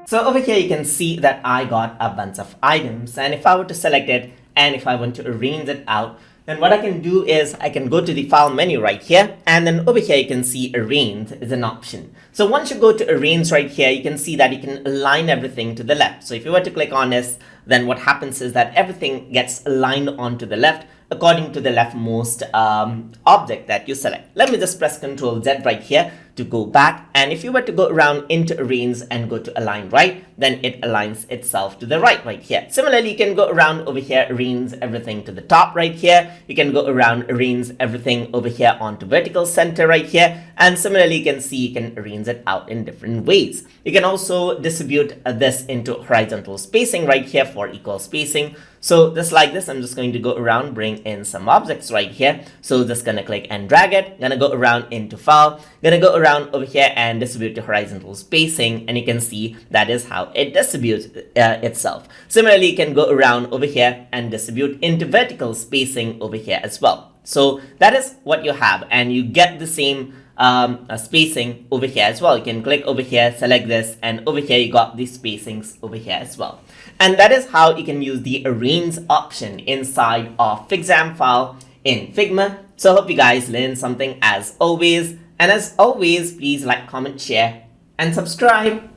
So over here, you can see that I got a bunch of items, and if I were to select it and if I want to arrange it out, then what I can do is I can go to the file menu right here, and then over here you can see arrange is an option. So once you go to arrange right here, you can see that you can align everything to the left. So if you were to click on this, then what happens is that everything gets aligned onto the left according to the leftmost object that you select. Let me just press Ctrl Z right here to go back, and if you were to go around into arrange and go to align right, then it aligns itself to the right here. Similarly, you can go around over here, arrange everything to the top right here. You can go around, arrange everything over here onto vertical center right here, and similarly you can see you can arrange it out in different ways. You can also distribute this into horizontal spacing right here for equal spacing. So just like this, I'm just going to go around, bring in some objects right here. So just gonna click and drag it, gonna go around into file, gonna go around over here and distribute to horizontal spacing, and you can see that is how it distributes itself. Similarly, you can go around over here and distribute into vertical spacing over here as well. So that is what you have, and you get the same spacing over here as well. You can click over here, select this, and over here you got these spacings over here as well. And that is how you can use the arrange option inside of Figjam file in Figma. So I hope you guys learned something as always. And as always, please like, comment, share, and subscribe.